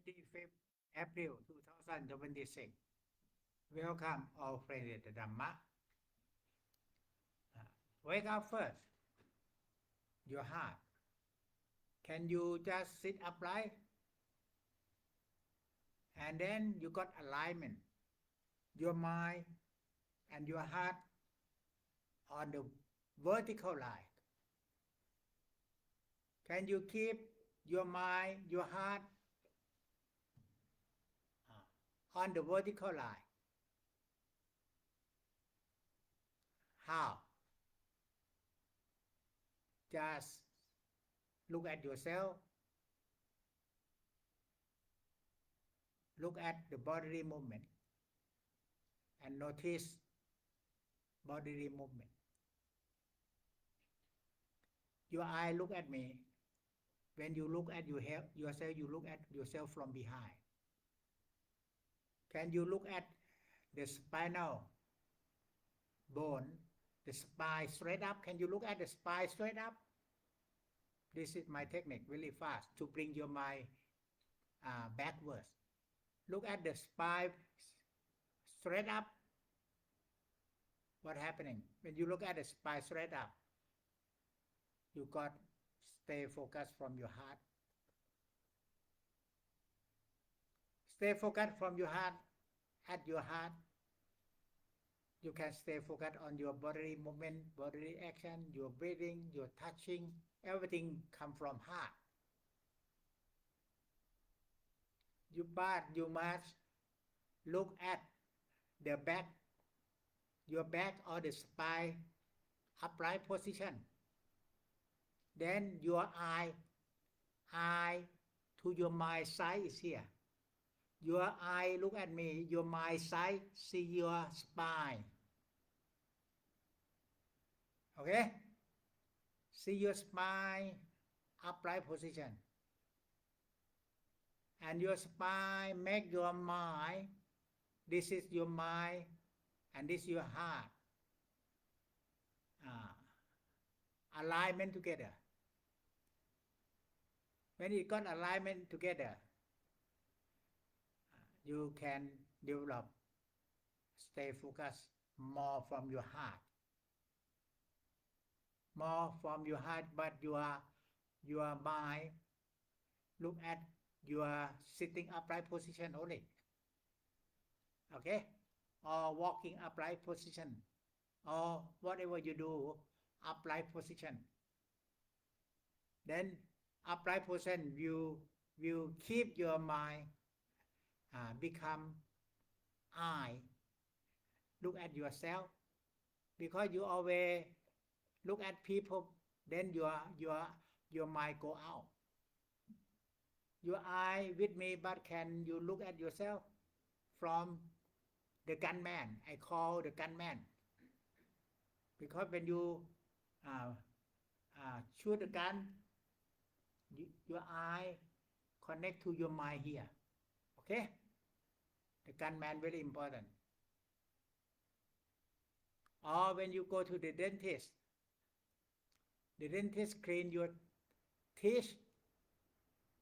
25th April 2026. Welcome all friends at the Dhamma. Wake up first. Your heart. Can you just sit upright? And then you got alignment. Your mind and your heart on the vertical line. Can you keep your mind, your heart on the vertical line? How? Just look at yourself. Look at the bodily movement and notice bodily movement. Your eye look at me. When you look at yourself, you look at yourself from behind. Can you look at the spinal bone, the spine straight up? Can you look at the spine straight up? This is my technique, really fast, to bring your mind backwards. Look at the spine straight up. What's happening? When you look at the spine straight up, you got stay focused from your heart. Stay focused from your heart, at your heart. You can stay focused on your bodily movement, bodily action, your breathing, your touching. Everything come from heart. You must look at the back, your back or the spine upright position. Then your eye to your mind side is here. Your eye look at me, your mind side see your spine. Okay? See your spine upright position. And your spine make your mind. This is your mind and this is your heart. Alignment together. When it got alignment together, you can develop, stay focused more from your heart. More from your heart, but your mind look at your sitting upright position only. Okay? Or walking upright position. Or whatever you do, upright position. Then upright position, you will keep your mind become I. Look at yourself. Because you always look at people, then your mind go out. Your eye with me, but can you look at yourself from the gunman? I call the gunman. Because when you shoot the gun, your eye connect to your mind here. Okay? The gunman very important. Or when you go to the dentist clean your teeth.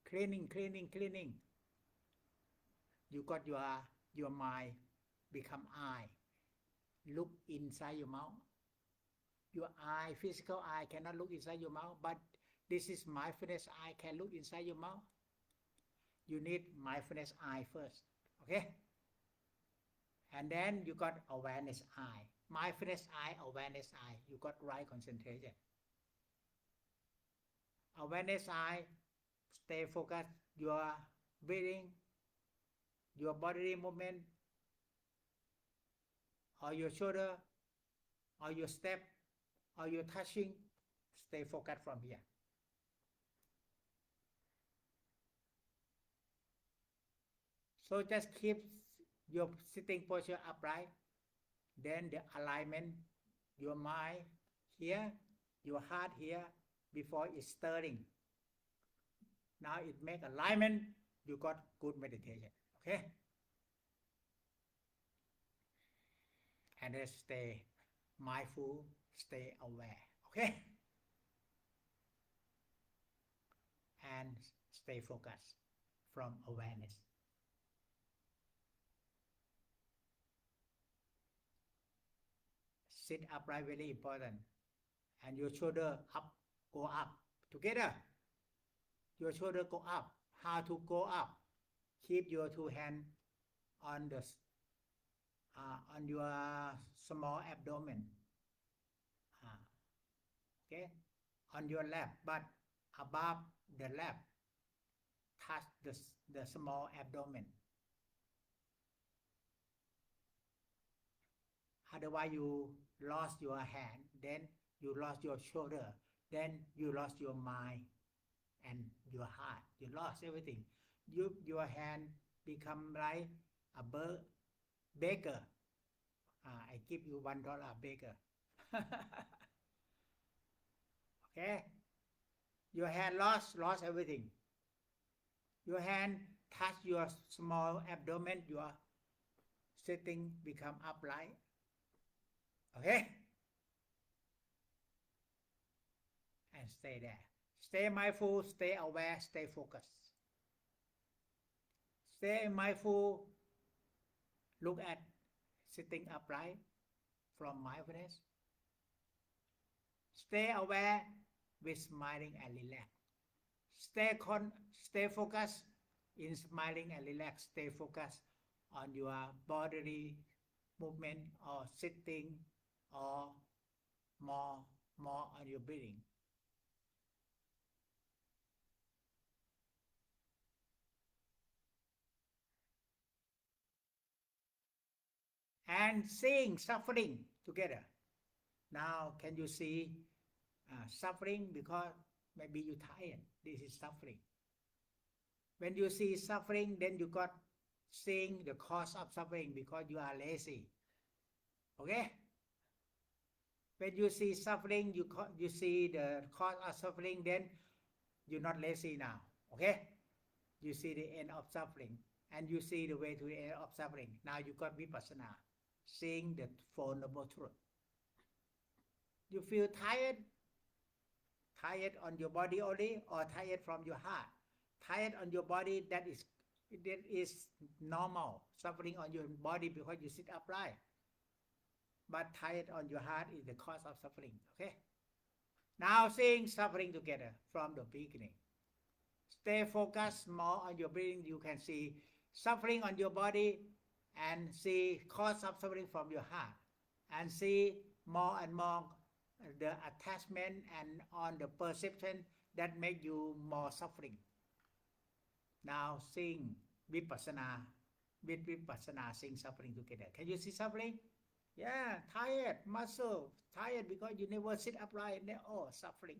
Cleaning. You got your mind become eye. Look inside your mouth. Your eye, physical eye cannot look inside your mouth, but this is mindfulness eye can look inside your mouth. You need mindfulness eye first. Okay? And then you got awareness eye. Mindfulness eye, awareness eye. You got right concentration. Awareness eye, stay focused, your breathing, your bodily movement, or your shoulder, or your step, or your touching, stay focused from here. So just keep your sitting posture upright, then the alignment, your mind here, your heart here, before it's stirring. Now it make alignment, you got good meditation. Okay? And then stay mindful, stay aware. Okay? And stay focused from awareness. Sit upright, very important. And your shoulder up, go up. Together. Your shoulder go up. How to go up? Keep your two hands on the on your small abdomen. Okay, on your lap, but above the lap, touch the small abdomen. Otherwise, you lost your hand, then you lost your shoulder, then you lost your mind and your heart. You lost everything. Your hand become like a beggar. I give you $1 beggar. Okay, your hand lost everything. Your hand touch your small abdomen, your sitting become upright. Okay, and stay there. Stay mindful, stay aware, stay focused. Stay mindful. Look at sitting upright from mindfulness. Stay aware with smiling and relax. Stay focused in smiling and relax. Stay focused on your bodily movement or sitting or more on your breathing. And seeing suffering together. Now, can you see suffering? Because maybe you're tired. This is suffering. When you see suffering, then you got seeing the cause of suffering because you are lazy. Okay? When you see suffering, you see the cause of suffering, then you're not lazy now. Okay? You see the end of suffering, and you see the way to the end of suffering. Now you got vipassana, seeing the Four Noble Truths. You feel tired? Tired on your body only, or tired from your heart? Tired on your body, that is normal. Suffering on your body because you sit upright. But tired on your heart is the cause of suffering. Okay? Now seeing suffering together from the beginning. Stay focused more on your breathing. You can see suffering on your body and see cause of suffering from your heart. And see more and more the attachment and on the perception that make you more suffering. Now seeing vipassana, with vipassana, seeing suffering together. Can you see suffering? Yeah, tired, muscle, tired because you never sit upright. Oh, suffering.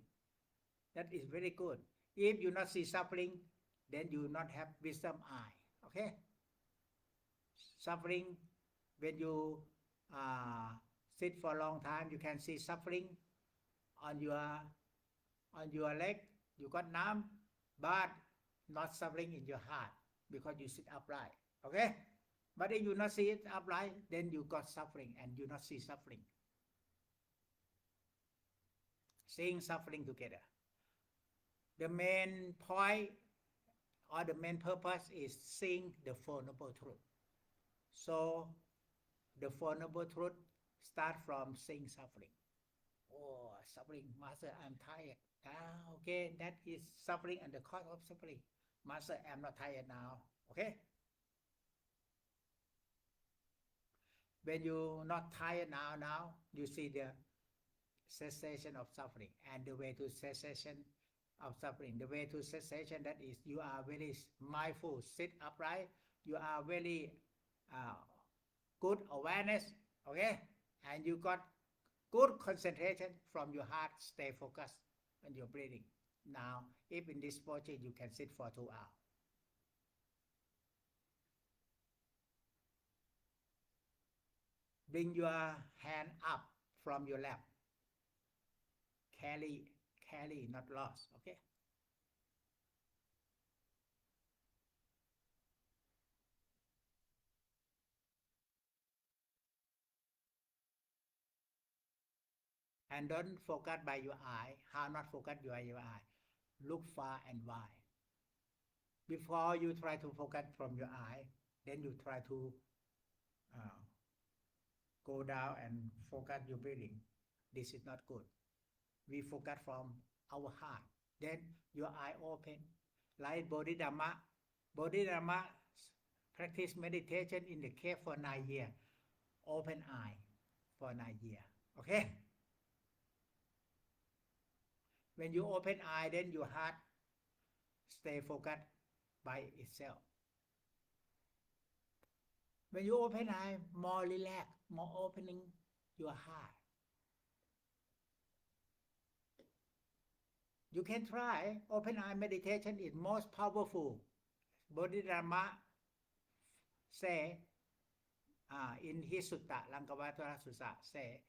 That is very good. If you not see suffering, then you not have wisdom eye. Okay? Suffering, when you sit for a long time, you can see suffering on your leg. You got numb, but not suffering in your heart because you sit upright. Okay? But if you not see it upright, then you got suffering and you not see suffering. Seeing suffering together. The main point or the main purpose is seeing the Four Noble Truths. So the Four Noble Truths start from seeing suffering. Oh, suffering, Master, I'm tired. Okay, that is suffering and the cause of suffering. Master, I'm not tired now. Okay? When you're not tired now, you see the cessation of suffering and the way to cessation of suffering. The way to cessation, that is, you are very mindful, sit upright, you are very good awareness, okay? And you got good concentration from your heart, stay focused on your breathing. Now, if in this posture, you can sit for 2 hours. Bring your hand up from your lap. Carry, not lost, okay? And don't focus by your eye. How not focus by your eye? Look far and wide. before you try to focus from your eye, then you try to go down and focus your breathing. This is not good. We focus from our heart, then your eye open, like Bodhidharma. Bodhidharma practice meditation in the cave for 9 years, open eye for 9 years. Okay, when you open eye, then your heart stay focused by itself. When you open eye, more relax, more opening your heart. You can try. Open eye meditation is most powerful. Bodhidharma say in his sutta, Lankavatara Sutta, say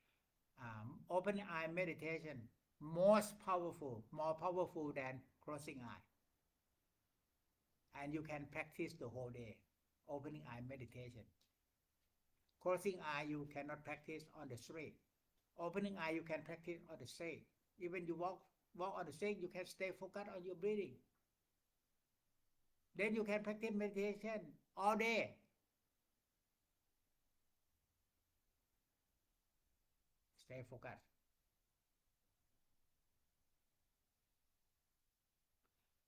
open eye meditation most powerful, more powerful than closing eye. And you can practice the whole day, opening eye meditation. Closing eye you cannot practice on the street. Opening eye you can practice on the street. Even you walk on the street, you can stay focused on your breathing. Then you can practice meditation all day. Stay focused.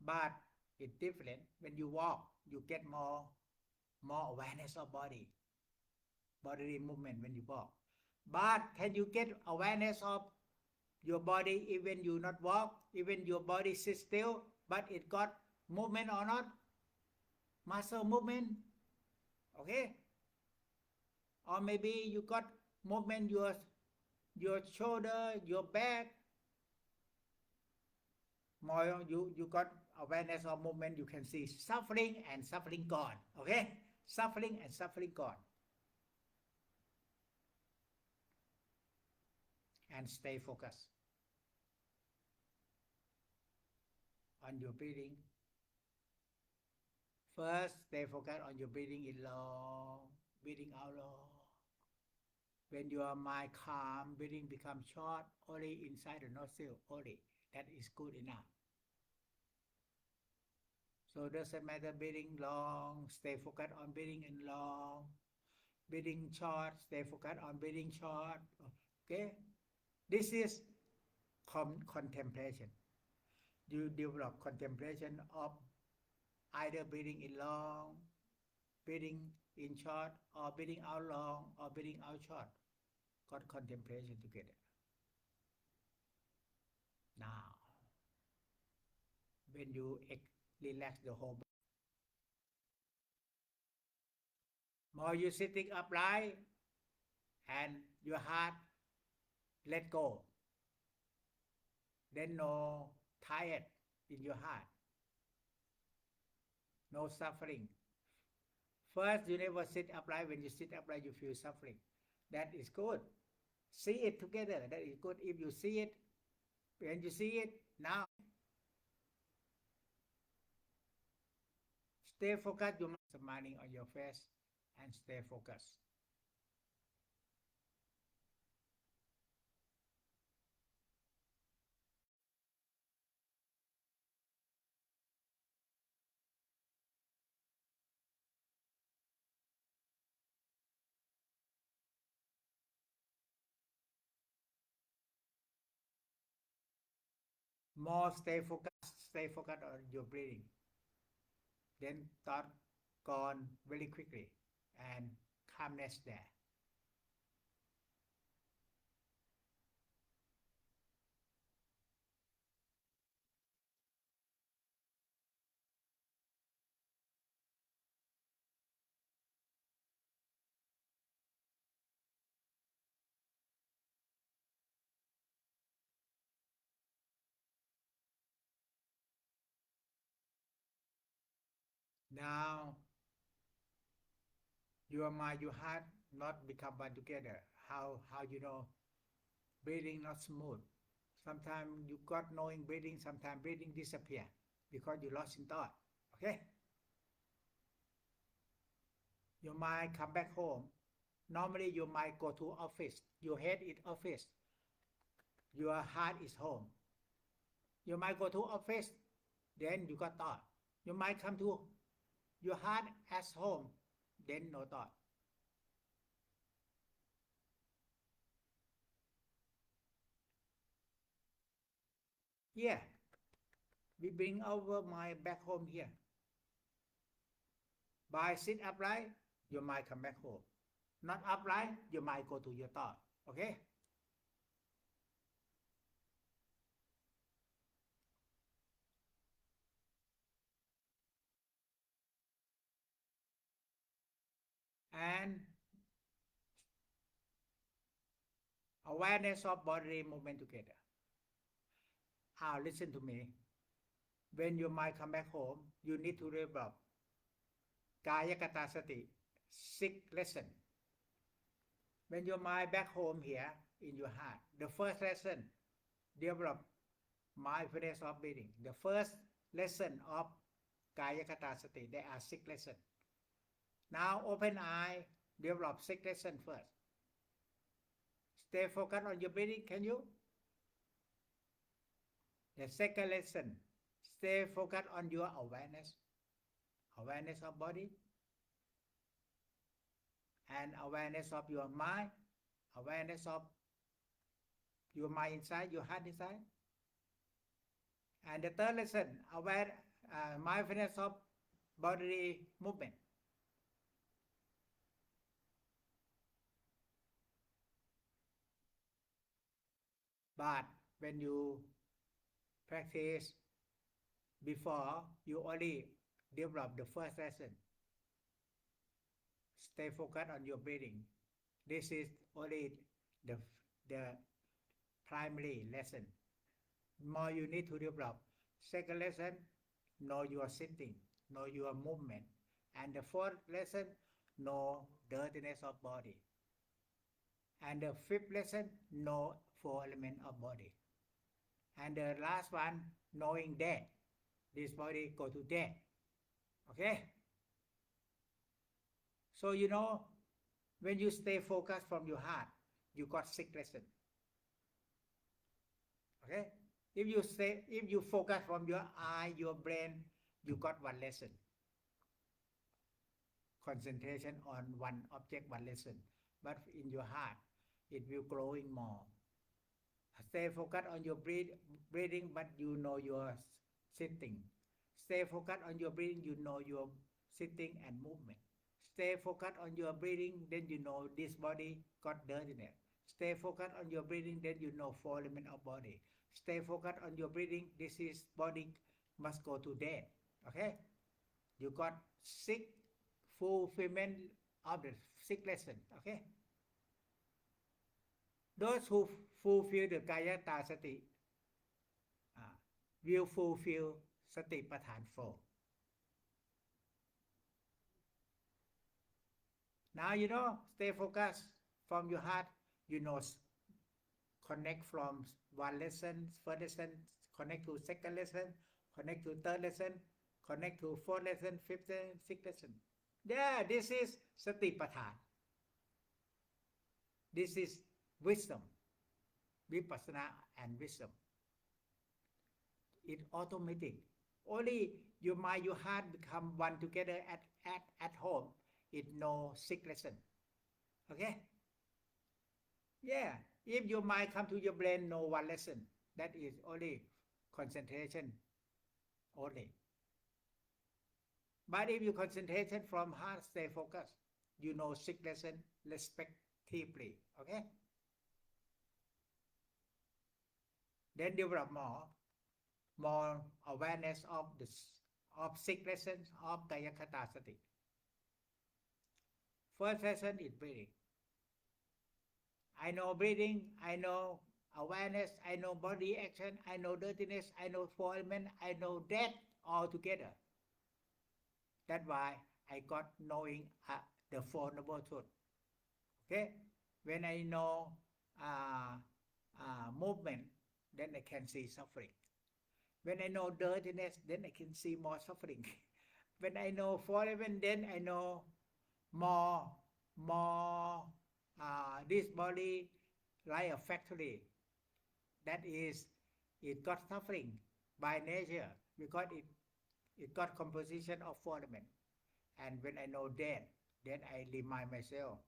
But it's different. When you walk, you get more awareness of bodily movement when you walk. But can you get awareness of your body even you not walk, even your body sit still, but it got movement or not? Muscle movement, okay? Or maybe you got movement your shoulder, your back. More you got awareness of movement, you can see suffering and suffering gone, okay? Suffering and suffering gone. And stay focused on your breathing. First, stay focused on your breathing in long, breathing out long. When your mind calm, breathing becomes short, only inside the nostril, only. That is good enough. So doesn't matter breathing long, stay focused on breathing in long. Breathing short, stay focused on breathing short. Okay? This is contemplation. You develop contemplation of either breathing in long, breathing in short, or breathing out long, or breathing out short. Got contemplation together. Now, when you relax the whole body, more you sitting upright, and your heart let go. Then no tired in your heart. No suffering. First, you never sit upright. When you sit upright, you feel suffering. That is good. See it together. That is good. If you see it, when you see it, now stay focused. You must smiling on your face and stay focused. More stay focused on your breathing. Then thought gone very quickly and calmness there. Now, your mind, your heart not become one together. How you know breathing not smooth? Sometimes you got knowing breathing, sometimes breathing disappear because you lost in thought. Okay? Your mind come back home. Normally your mind go to office. Your head is office. Your heart is home. Your mind go to office, then you got thought. You might come to your heart as home, then no thought. Yeah, we bring our mind back home here. By sit upright, your mind come back home. Not upright, your mind go to your thought. Okay? And awareness of body movement together. Now listen to me. When your mind come back home, you need to develop Kaya Kata Sati, 6 lesson. When your mind back home here in your heart, the first lesson, develop mindfulness of breathing. The first lesson of Kaya Kata Sati, there are 6 lessons. Now open eye, develop 6 lessons first. Stay focused on your breathing, can you? The second lesson, stay focused on your awareness. Awareness of body. And awareness of your mind. Awareness of your mind inside, your heart inside. And the third lesson, mindfulness of bodily movement. But when you practice before, you only develop the first lesson. Stay focused on your breathing. This is only the primary lesson. More you need to develop. Second lesson, know your sitting, know your movement. And the fourth lesson, know dirtiness of body. And the fifth lesson, know 4 elements of body. And the last one, knowing death. This body go to death. Okay? So you know, when you stay focused from your heart, you got 6 lessons. Okay? If you focus from your eye, your brain, you got 1 lesson. Concentration on one object, 1 lesson. But in your heart, it will growing more. Stay focused on your breathing, but you know your sitting. Stay focused on your breathing, you know your sitting and movement. Stay focused on your breathing, then you know this body got dirtiness. Stay focused on your breathing, then you know 4 elements of body. Stay focused on your breathing, this is body must go to death. Okay? You got 6 fulfillment of the 6 lessons. Okay? Those who fulfill the Kaya Sati will fulfill Satipatthana 4. Now you know, stay focused from your heart. You know, connect from 1 lesson, first lesson, connect to second lesson, connect to third lesson, connect to fourth lesson, fifth lesson, sixth lesson. Yeah, this is Satipatthana. This is wisdom, vipassana and wisdom. It's automatic. Only your mind, your heart become one together at home. It knows 6 lessons. Okay? Yeah. If your mind come to your brain, know 1 lesson. That is only concentration only. But if you concentration from heart, stay focused, you know 6 lessons respectively. Okay? Then develop more awareness of 6 lessons of Kaya Kata Sati. First lesson is breathing. I know breathing, I know awareness, I know body action, I know dirtiness, I know 4 elements, I know that all together. That's why I got knowing the 4 noble truths. Okay? When I know movement, then I can see suffering. When I know dirtiness, then I can see more suffering. When I know 4 elements, then I know more this body like a factory. That is, it got suffering by nature because It got composition of four elements. And when I know that, then I remind myself,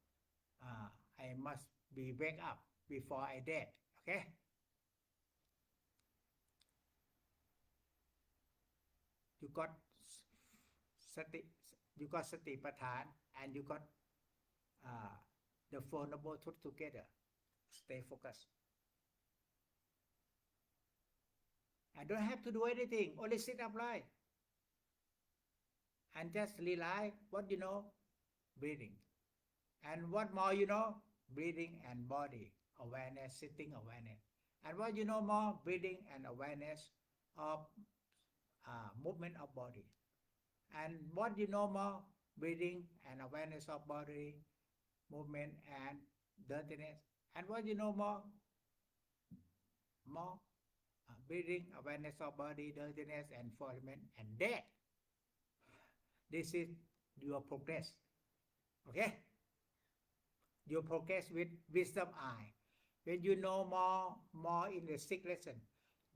I must be wake up before I dead. Okay? You got sati, you got sati patan, and you got the Four Noble Truths together. Stay focused. I don't have to do anything, only sit upright. And just rely what you know, breathing. And what more you know, breathing and body awareness, sitting awareness. And what you know more, breathing and awareness of movement of body. And what you know more, breathing and awareness of body, movement and dirtiness. And what you know more, breathing, awareness of body, dirtiness and fulfillment and death. This is your progress. Okay? Your progress with wisdom eye. When you know more in the sixth lesson,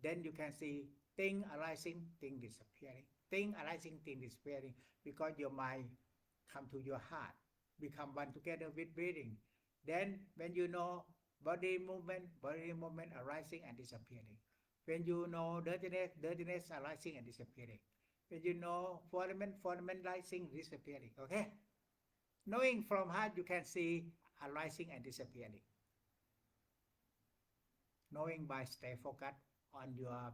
then you can see thing arising, thing disappearing. Thing arising, thing disappearing, because your mind come to your heart, become one together with breathing. Then when you know body movement arising and disappearing. When you know dirtiness arising and disappearing. When you know fulfillment rising, disappearing. Okay? Knowing from heart, you can see arising and disappearing. Knowing by stay focused on your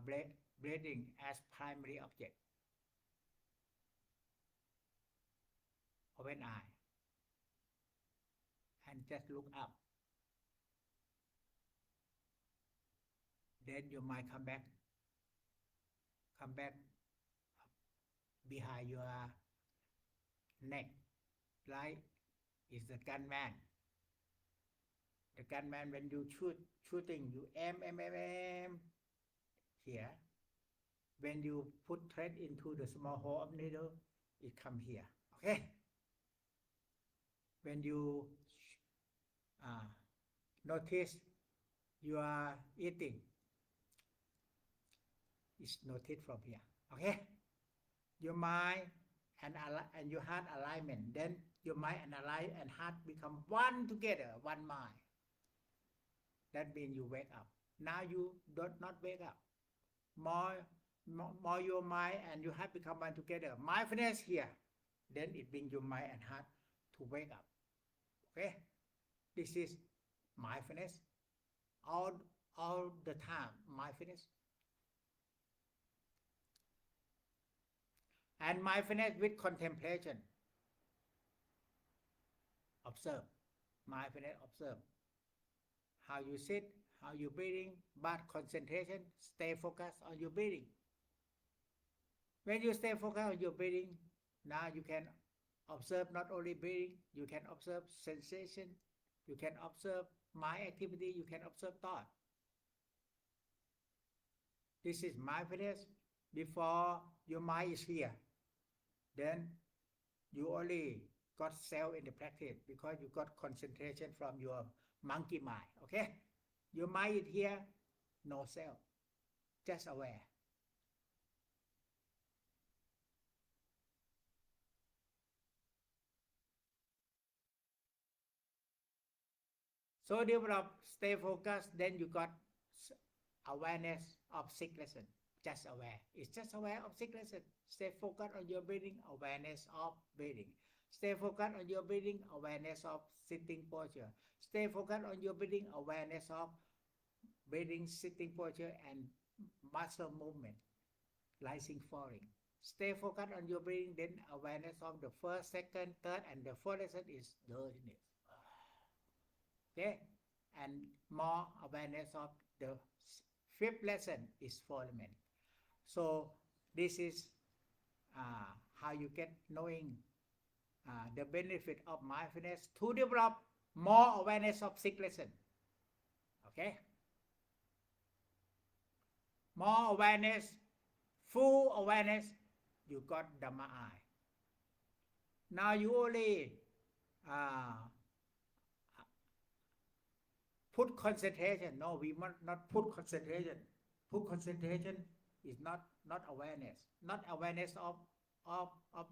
breathing as primary object. Open eye. And just look up. Then you might come back behind your neck, like is the gunman. The gunman, when you shooting, you aim here. When you put thread into the small hole of needle, it come here. Okay. When you notice you are eating, it's noted from here. Okay? Your mind and your heart alignment. Then your mind and heart become one together, one mind. That means you wake up. Now you do not wake up. More your mind and your heart become one together. Mindfulness here. Then it brings your mind and heart to wake up. Okay? This is mindfulness. All the time, mindfulness. And mindfulness with contemplation. Observe. Mindfulness, observe. How you sit, how you breathing, but concentration, stay focused on your breathing. When you stay focused on your breathing, now you can observe not only breathing, you can observe sensation, you can observe mind activity, you can observe thought. This is mindfulness before your mind is here. Then you only got self in the practice because you got concentration from your monkey mind. Okay? Your mind is here, no self, just aware. So develop, stay focused, then you got awareness of sixth lesson. Just aware. It's just aware of sixth lesson. Stay focused on your breathing, awareness of breathing. Stay focused on your breathing, awareness of sitting posture. Stay focused on your breathing, awareness of breathing, sitting posture, and muscle movement, rising, falling. Stay focused on your breathing, then awareness of the first, second, third, and the fourth lesson is dirtiness. Okay? And more awareness of the fifth lesson is fulfillment. So this is how you get knowing the benefit of mindfulness to develop more awareness of sixth lesson. Okay? More awareness, full awareness, you got Dhamma eye. Now you only put concentration. No, we must not put concentration. Put concentration is not not awareness, not awareness of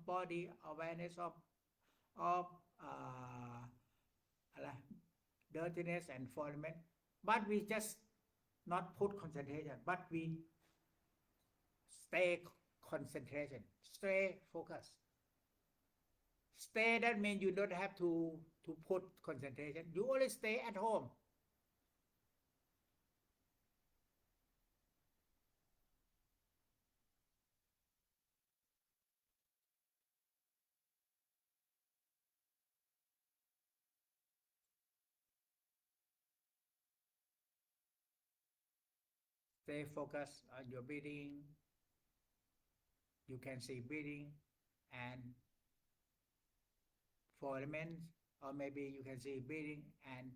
body, awareness ofอะไร dirtiness and foulness, but we just not put concentration, but we stay concentration, stay focus. Stay, that means you don't have to put concentration, you only stay at home. Stay focused on your breathing. You can see breathing and followment, or maybe you can see breathing and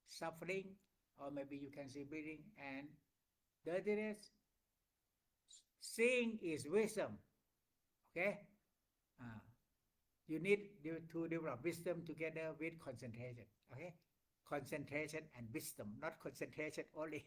suffering, or maybe you can see breathing and dirtiness. Seeing is wisdom. Okay? Uh, you need to develop wisdom together with concentration. Okay? Concentration and wisdom, not concentration only.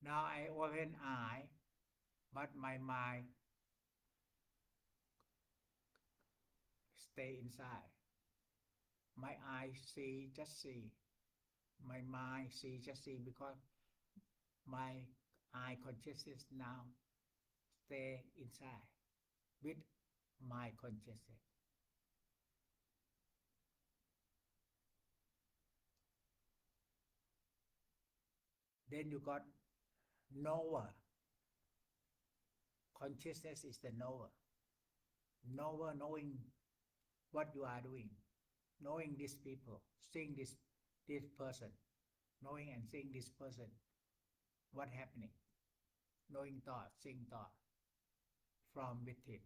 Now I open eye, but my mind stay inside. My eye see, just see. My mind see, just see, because my eye consciousness now stay inside with my consciousness. Then you got knower. Consciousness is the knower. Knower, knowing what you are doing, knowing these people, seeing this person, knowing and seeing this person, what happening, knowing thought, seeing thought from within.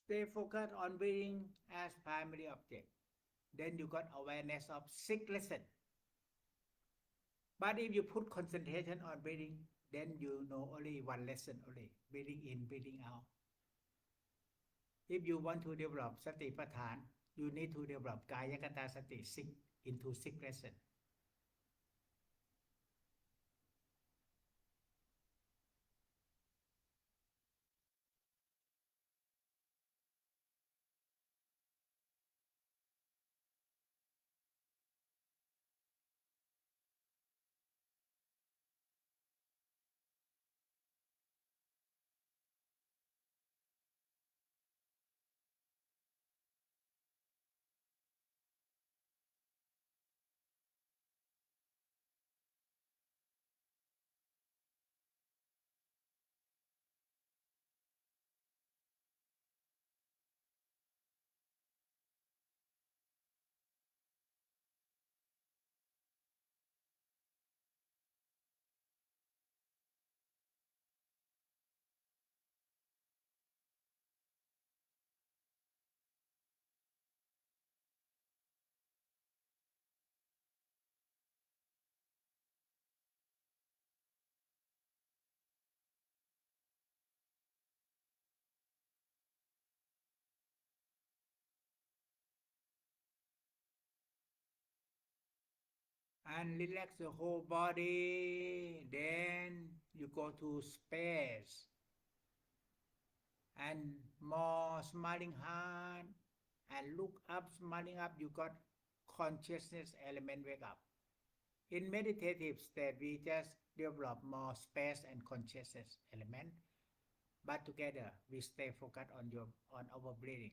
Stay focused on breathing as primary object. Then you got awareness of 6 lessons. But if you put concentration on breathing, then you know only 1 lesson only, breathing in, breathing out. If you want to develop Sati Pathan, you need to develop Kaya Kata Sati into 6 lessons. and relax the whole body. Then you go to space and more smiling heart and look up, smiling up. You got consciousness element wake up. In meditative state, we just develop more space and consciousness element, but together we stay focused on our breathing.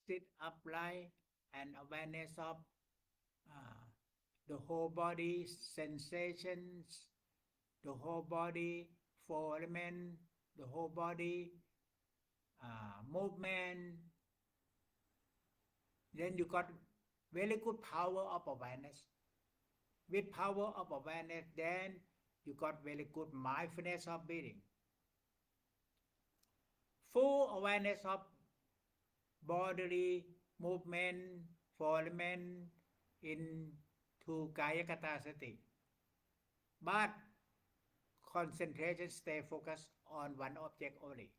Sit upright and awareness of uh, the whole body sensations, the whole body four element, the whole body movement. Then you got very good power of awareness. With power of awareness, then you got very good mindfulness of breathing. Full awareness of bodily movement, four element into Kaya Kata Sati. But concentration stay focused on one object only.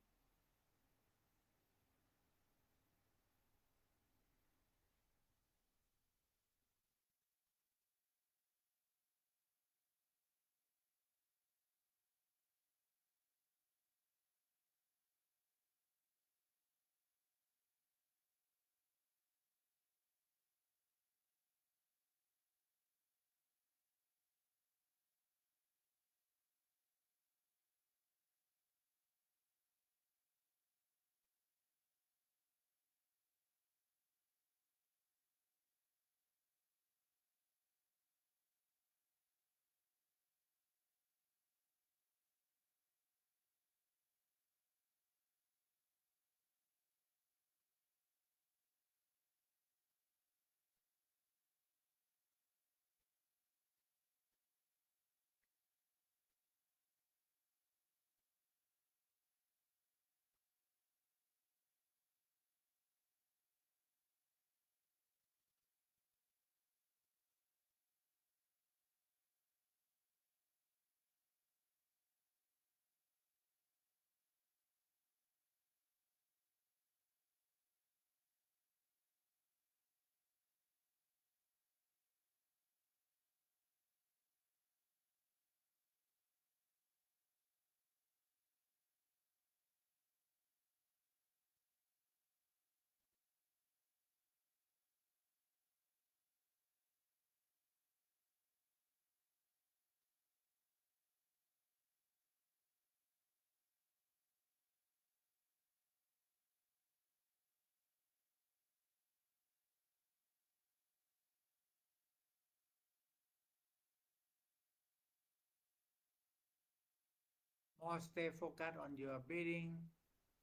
Or stay focused on your breathing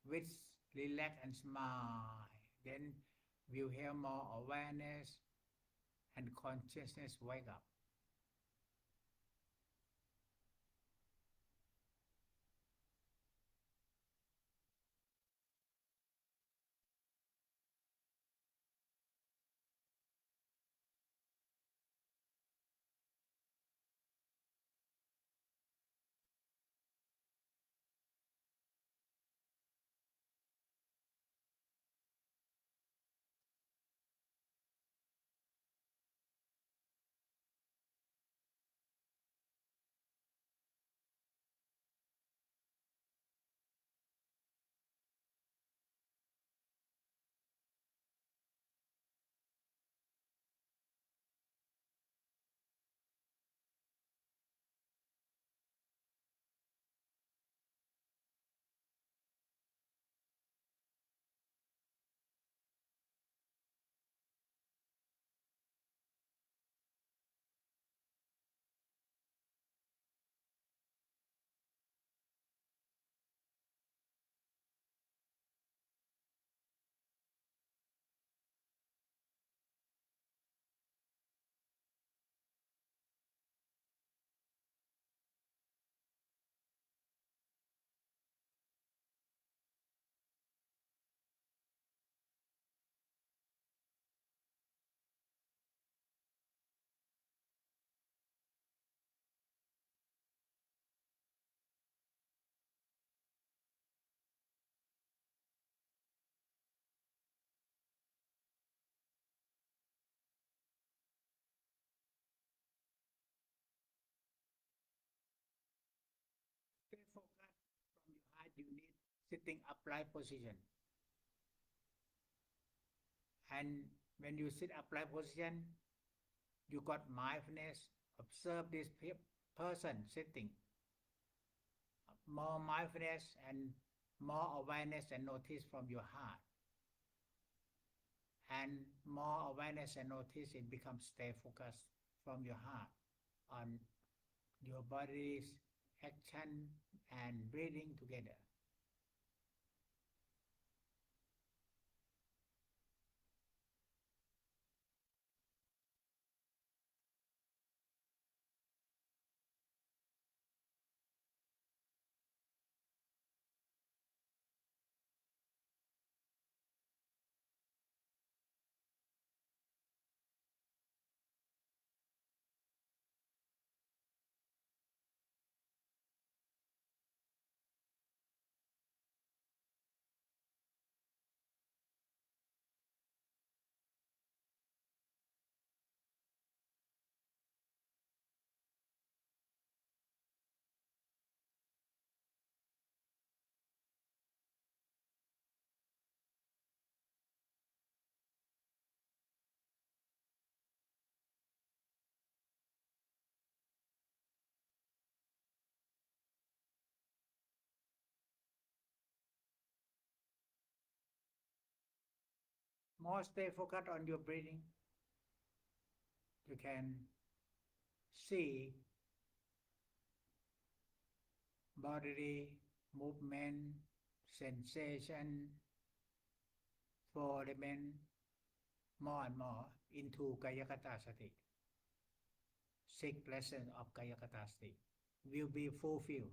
with relax and smile. Then we'll have more awareness and consciousness wake up. Stay focused from your heart. You need sitting upright position. And when you sit upright position, you got mindfulness. Observe this person sitting. More mindfulness and more awareness and notice from your heart. And more awareness and notice it becomes stay focused from your heart on your body's action and breathing together. More stay focused on your breathing. You can see bodily movement, sensation, four element more and more into Kayakata Sati. Six lessons of Kayakata Sati will be fulfilled.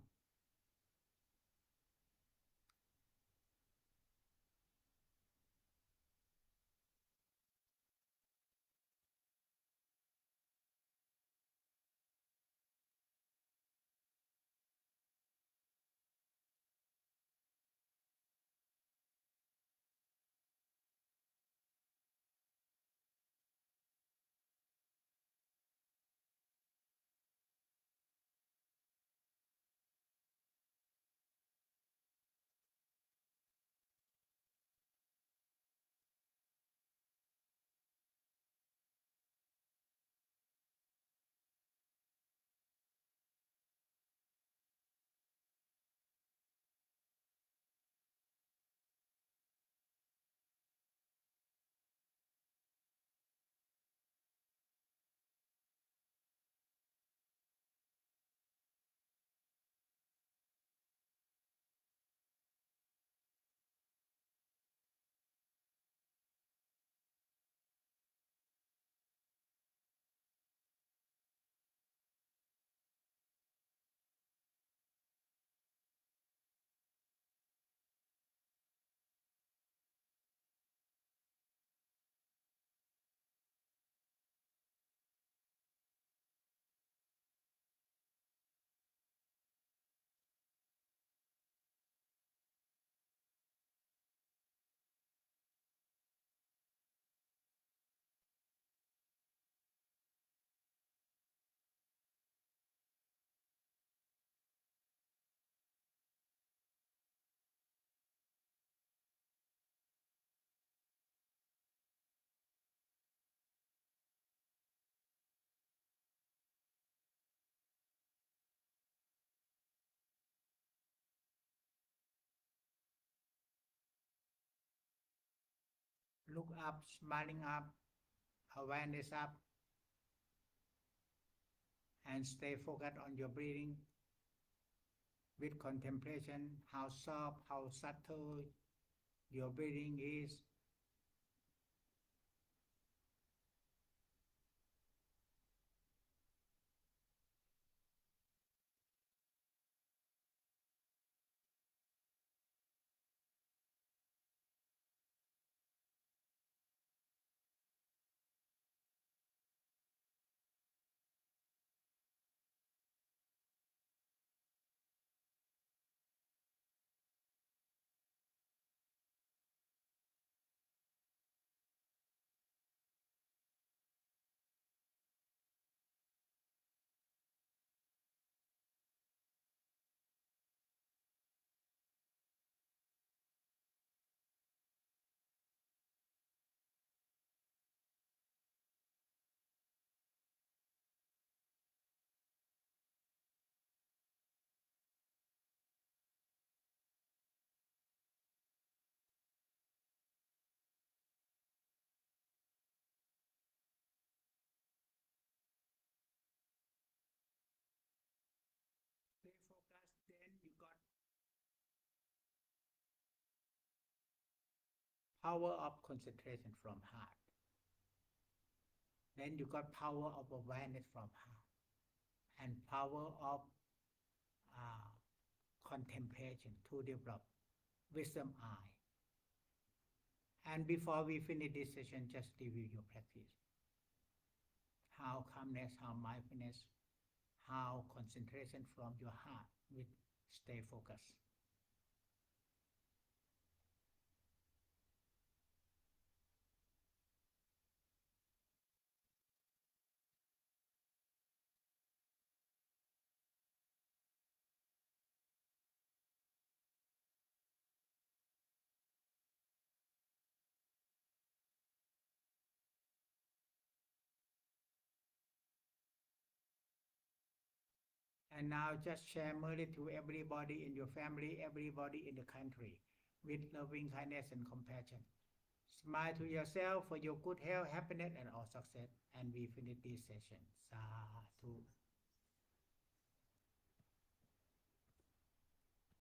Look up, smiling up, awareness up, and stay focused on your breathing with contemplation, how soft, how subtle your breathing is. Stay focused, then you got power of concentration from heart. Then you got power of awareness from heart and power of uh, contemplation to develop wisdom eye. And before we finish this session, just review your practice. How calmness, how mindfulness, how concentration from your heart with stay focused. And now just share merely to everybody in your family, everybody in the country, with loving kindness and compassion. Smile to yourself for your good health, happiness, and all success. And we finish this session. Sadhu.